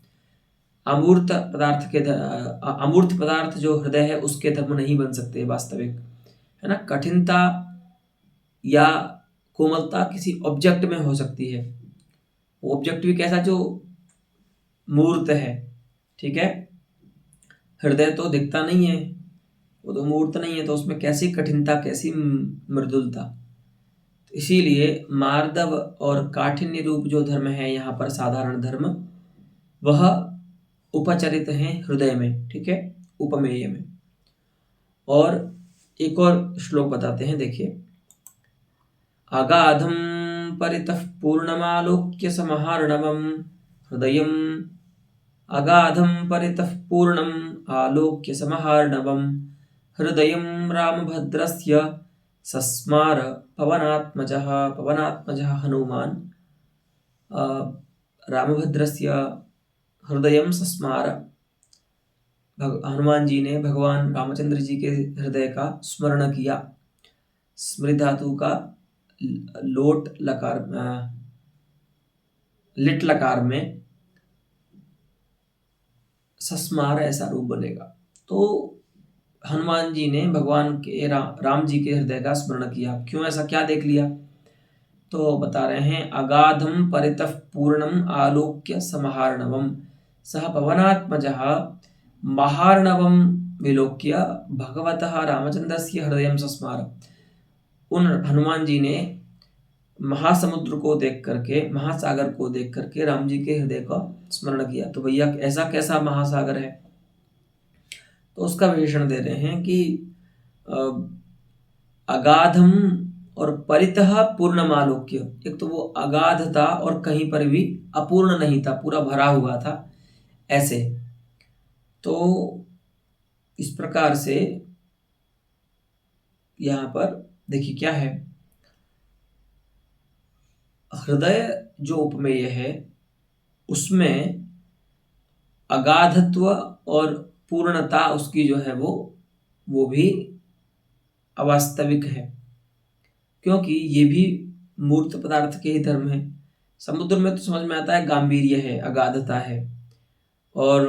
अमूर्त पदार्थ जो हृदय है उसके धर्म नहीं बन सकते वास्तविक, है ना। कठिनता या कोमलता किसी ऑब्जेक्ट में हो सकती है, वो ऑब्जेक्ट भी कैसा, जो मूर्त है, ठीक है। हृदय तो दिखता नहीं है, वो तो मूर्त नहीं है, तो उसमें कैसी कठिनता, कैसी मृदुलता। इसीलिए मार्दव और काठिन्य रूप जो धर्म है यहाँ पर साधारण धर्म, वह उपचरित है हृदय में, ठीक है, उपमेय में। और एक और श्लोक बताते हैं, देखिए, अगाधं परितः पूर्णमालोक्य समहार्णवं हृदयं अगाधं परितः पूर्णम् आलोक्य समहार्णवं हृदयं रामभद्रस्य सस्मार पवनात्मजः हनुमान रामभद्रस्य हृदयं सस्मार। हनुमान जी ने भगवान रामचंद्र जी के हृदय का स्मरण किया। स्मृति धातु का लोट लकार लिट लकार में सस्मार ऐसा रूप बनेगा। तो हनुमान जी ने भगवान के राम जी के हृदय का स्मरण किया। क्यों, ऐसा क्या देख लिया, तो बता रहे हैं, अगाधम परितः पूर्णम आलोक्य समाहार्णवम सह पवनात्मजः महार्णवम विलोक्य भगवतः रामचंद्रस्य हृदयं सस्मार। उन हनुमान जी ने महासमुद्र को देख करके, महासागर को देख करके राम जी के हृदय का स्मरण किया। तो भैया ऐसा कैसा महासागर है, तो उसका विशेषण दे रहे हैं कि अगाधम और परितः पूर्णमालोक्य। एक तो वो अगाध था और कहीं पर भी अपूर्ण नहीं था, पूरा भरा हुआ था, ऐसे। तो इस प्रकार से यहाँ पर देखिए क्या है, हृदय जो उपमेय है उसमें अगाधत्व और पूर्णता उसकी जो है वो भी अवास्तविक है, क्योंकि ये भी मूर्त पदार्थ के ही धर्म है। समुद्र में तो समझ में आता है गांभीर्य है, अगाधता है, और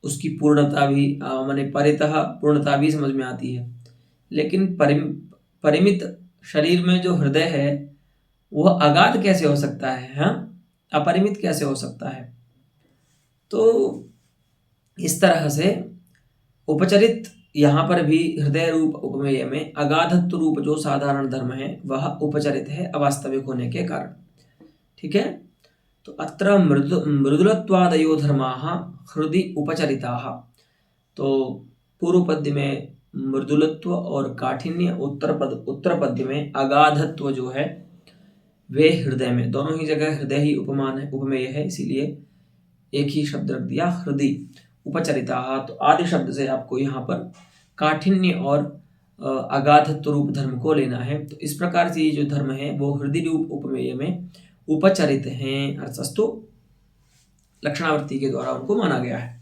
उसकी पूर्णता भी माने परितः पूर्णता भी समझ में आती है। लेकिन परिमित शरीर में जो हृदय है वह अगाध कैसे हो सकता है, हाँ, अपरिमित कैसे हो सकता है। तो इस तरह से उपचरित यहाँ पर भी हृदय रूप उपमेय में अगाधत्व रूप जो साधारण धर्म है वह उपचरित है अवास्तविक होने के कारण। ठीक है, तो अत्र मृदुलत्वादयो धर्माः हृदि उपचरिताः। तो पूर्व पद्य में मृदुलत्व और काठिन्य, उत्तर पद्य में अगाधत्व जो है वे हृदय में, दोनों ही जगह हृदय ही उपमान है, उपमेय है, इसीलिए एक ही शब्द रख दिया हृदि उपचरिताः। तो आदि शब्द से आपको यहाँ पर काठिन्य और अगाधत्व रूप धर्म को लेना है। तो इस प्रकार से ये जो धर्म है वो हृदय रूप उपमेय में उपचरित हैं, अर्थस्तु लक्षणावर्ती के द्वारा उनको माना गया है।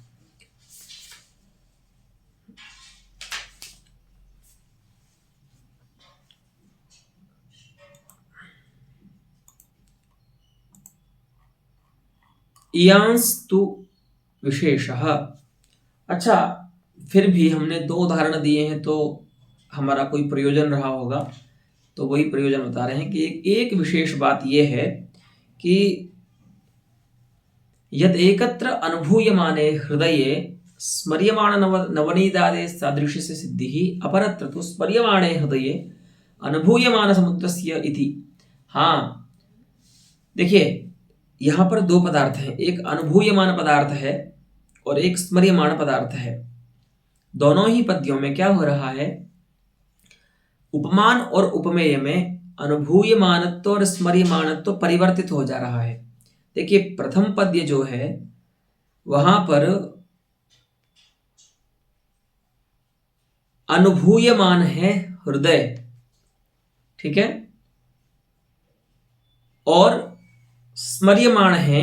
इयांस्तु विशेषः। अच्छा, फिर भी हमने 2 उदाहरण दिए हैं तो हमारा कोई प्रयोजन रहा होगा, तो वही प्रयोजन बता रहे हैं कि एक विशेष बात यह है कि यद एकत्र अनुभूयमाने हृदये स्मर्यमाण नवनीतादे सादृश्य से सिद्धि ही अपरत्र तो स्मर्यमाणे हृदये अनुभूयमान समुद्रस्य इति। हाँ, देखिए यहाँ पर 2 पदार्थ हैं, एक अनुभूयमान पदार्थ है और एक स्मर्यमाण पदार्थ है। दोनों ही पद्यों में क्या हो रहा है, उपमान और उपमेय में अनुभूयमानत्व और स्मर्यमानत्व परिवर्तित हो जा रहा है। देखिए प्रथम पद्य जो है वहां पर अनुभूयमान है हृदय, ठीक है, और स्मर्यमाण है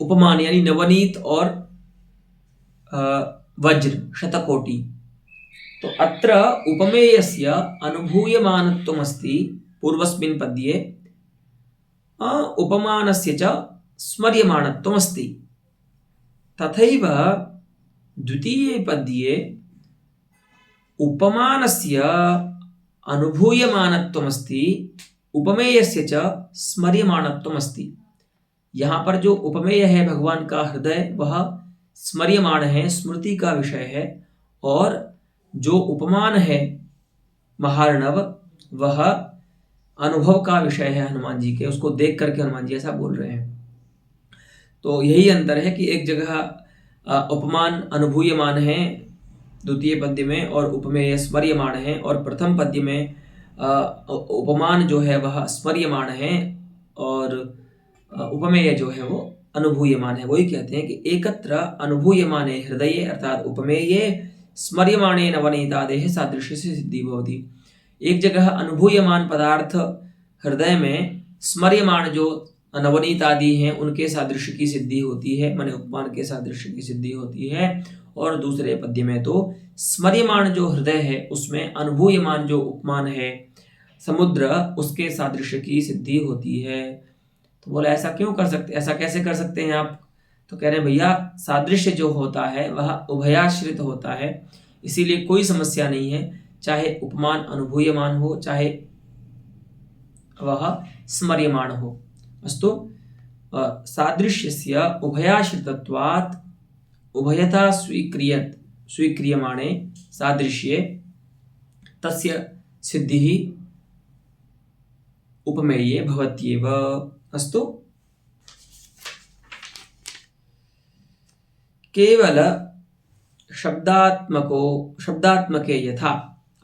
उपमान यानी नवनीत और वज्र शतकोटि। तो अत्र उपमेयस्य अनुभूयमानत्वमस्ति पूर्वस्मिन् पद्ये, उपमानस्य च स्मर्यमाणत्वमस्ति। तथैव द्वितीये पद्ये उपमानस्य अनुभूयमानत्वमस्ति, उपमेयस्य च स्मर्यमाणत्वमस्ति। यहाँ पर जो उपमेय है भगवान का हृदय वह स्मर्यमाण है, स्मृति का विषय है, और जो उपमान है महार्णव वह अनुभव का विषय है हनुमान जी के, उसको देख करके हनुमान जी ऐसा बोल रहे हैं। तो यही अंतर है कि एक जगह उपमान अनुभूयमान है द्वितीय पद्य में और उपमेय स्मर्यमाण है, और प्रथम पद्य में उपमान जो है वह स्मर्यमाण है और उपमेय जो है वो अनुभूयमान है। वही कहते हैं कि एकत्र अनुभूयमाने हृदये अर्थात उपमेये स्मर्यमाणे नवनीतादेः सादृश्य से सिद्धि भवति। एक जगह अनुभूयमान पदार्थ हृदय में, स्मर्यमाण जो नवनीत आदि हैं उनके सादृश्य की सिद्धि होती है, माने उपमान के सादृश्य की सिद्धि होती है। और दूसरे पद्य में तो स्मर्यमाण जो हृदय है उसमें अनुभूयमान जो उपमान है समुद्र, उसके सादृश्य की सिद्धि होती है। तो बोला ऐसा क्यों कर सकते, ऐसा कैसे कर सकते हैं आप? तो कह रहे हैं भैया सादृश्य जो होता है वह उभयाश्रित होता है, इसीलिए कोई समस्या नहीं है, चाहे उपमान अनुभूयमान हो चाहे वह स्मर्यमाण हो। अस्तु, सादृश्यस्य उभयाश्रितत्वात् उभयता स्वीक्रियमाणे सादृश्ये तस्य सिद्धिः उपमेये भवत्येव। अस्तु, केवल शब्दात्मके यथा।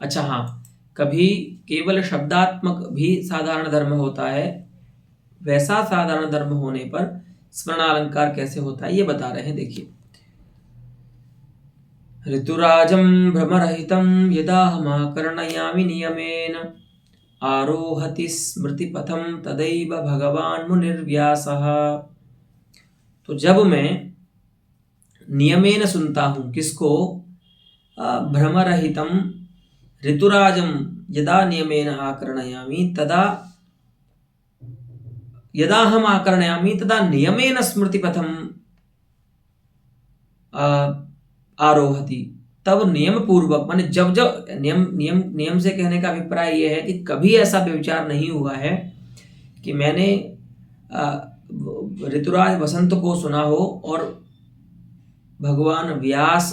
अच्छा हाँ, कभी केवल शब्दात्मक भी साधारण धर्म होता है, वैसा साधारण धर्म होने पर स्मरणालंकार कैसे होता है ये बता रहे हैं। देखिए, ऋतुराजं भ्रमरहितं यदाहमाकर्णयामि नियमेन आरोहति स्मृतिपथं तदैव भगवान् मुनिर्व्यासः। तो जब मैं नियमेन सुनता हूँ। किसको? भ्रमरहितं ऋतुराजं यदा नियमेन आकर्णयामि तदा यदाहम् आकर्णयामि तदा नियमेन स्मृतिपथं आरोहति। तब नियम पूर्वक, माने जब जब नियम नियम नियम से कहने का अभिप्राय यह है कि कभी ऐसा व्यभिचार नहीं हुआ है कि मैंने ऋतुराज वसंत को सुना हो और भगवान व्यास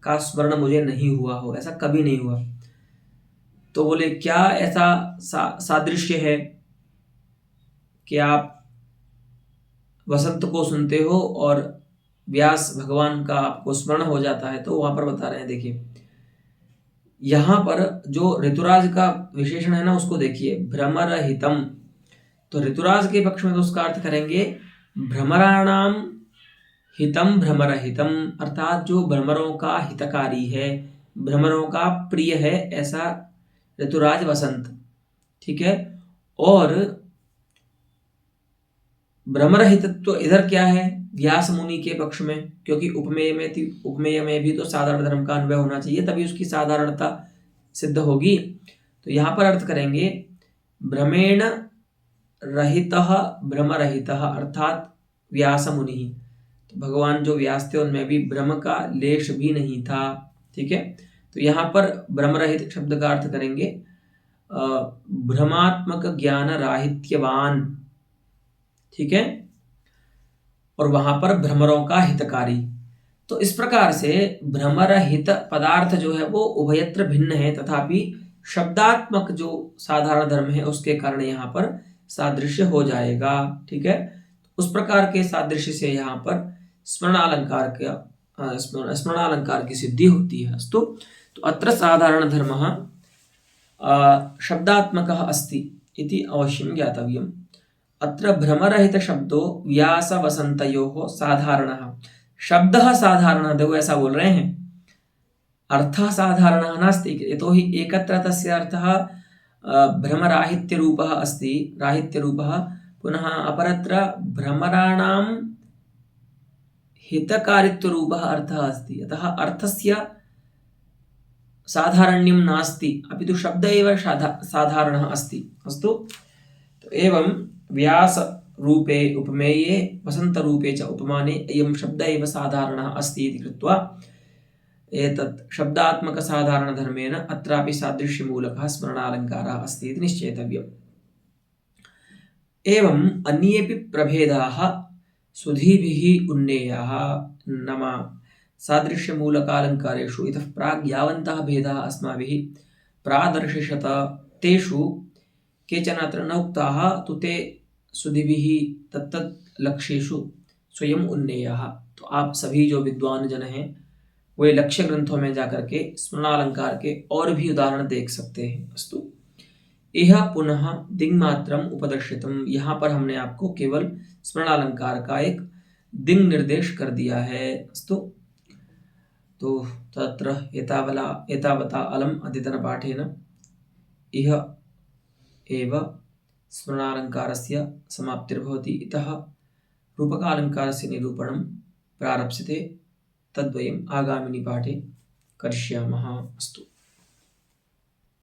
का स्मरण मुझे नहीं हुआ हो, ऐसा कभी नहीं हुआ। तो बोले क्या ऐसा सादृश्य है कि आप वसंत को सुनते हो और व्यास भगवान का आपको स्मरण हो जाता है? तो वहां पर बता रहे हैं, देखिए यहां पर जो ऋतुराज का विशेषण है ना, उसको देखिए, भ्रमरहितम। तो ऋतुराज के पक्ष में तो उसका अर्थ करेंगे भ्रमराणाम हितम भ्रमरहितम, अर्थात जो भ्रमरों का हितकारी है, भ्रमरों का प्रिय है, ऐसा ऋतुराज वसंत। ठीक है। और भ्रमरहित तो इधर क्या है? व्यास मुनि के पक्ष में, क्योंकि उपमेय में भी तो साधारण धर्म का अन्वय होना चाहिए, तभी उसकी साधारणता सिद्ध होगी। तो यहां पर अर्थ करेंगे भ्रमेण रहितः भ्रमरहितः, अर्थात व्यास मुनि। तो भगवान जो व्यास थे उनमें भी भ्रम का लेश भी नहीं था। ठीक है। तो यहां पर भ्रमरहित शब्द का अर्थ करेंगे भ्रमात्मक ज्ञान राहित्यवान। ठीक है। और वहां पर भ्रमरों का हितकारी। तो इस प्रकार से भ्रमरहित पदार्थ जो है वो उभयत्र भिन्न है, तथापि शब्दात्मक जो साधारण धर्म है उसके कारण यहाँ पर सादृश्य हो जाएगा। ठीक है। उस प्रकार के सादृश्य से यहाँ पर स्मरणालंकार की सिद्धि होती है। अस्तु। तो अत्र साधारण धर्मः शब्दात्मकः अस्ति इति अवश्यं ज्ञातव्यम्। अत्र भ्रमरहित शब्दो व्यासवसन्तयोः साधारणः। शब्दः साधारणः, देखो ऐसा बोल रहे हैं, अर्थः साधारणः नास्ति, यतोहि एकत्र तस्य अर्थः भ्रमराहित्यरूपः अस्ति, राहित्यरूपः। पुनः अपरत्र भ्रमराणां हितकारित्वरूपः अर्थः अस्ति, अतः अर्थस्य साधारण्यं नास्ति, अपि तु शब्द एव साधारणः अस्ति। अस्तु। तो एवं व्यास रूपे उपमेये वसंत रूपे च उपमाने अयं शब्द एव साधारणः अस्ति इति कृत्वा एतत् शब्दात्मक साधारण धर्मेण अत्रापि सादृश्यमूलकः स्मरणालङ्कारः अस्ति इति निश्चेतव्यम्। एवं अन्येपि प्रभेदाः सुधीभिः उन्नेयाः, नाम सादृश्यमूलकालङ्कारेषु इतः प्राग् यावन्तः भेदाः अस्माभिः प्रादर्शिषत तेषु केचन अत्र न उक्ताः, तु ते सुधीभिः तत्तत् लक्ष्येषु स्वयं उन्नेयाः। तो आप सभी जो विद्वान जन हैं वे लक्ष्य ग्रंथों में जाकर के स्मरणालंकार के और भी उदाहरण देख सकते हैं। अस्तु। यह पुनः दिङ्मात्रम् उपदर्शितम्, यहाँ पर हमने आपको केवल स्मरणालंकार का एक दिङ् निर्देश कर दिया है। अस्तु। तो तत्र एतावता अलम् अद्यतनपाठेन इह एव स्मरणालंकारस्य समाप्तिर्भवति। इतः रूपकालंकारस्य निरूपणं प्रारप्स्यते, तद्वयम् आगामिनि पाठे करिष्यामः। अस्तु।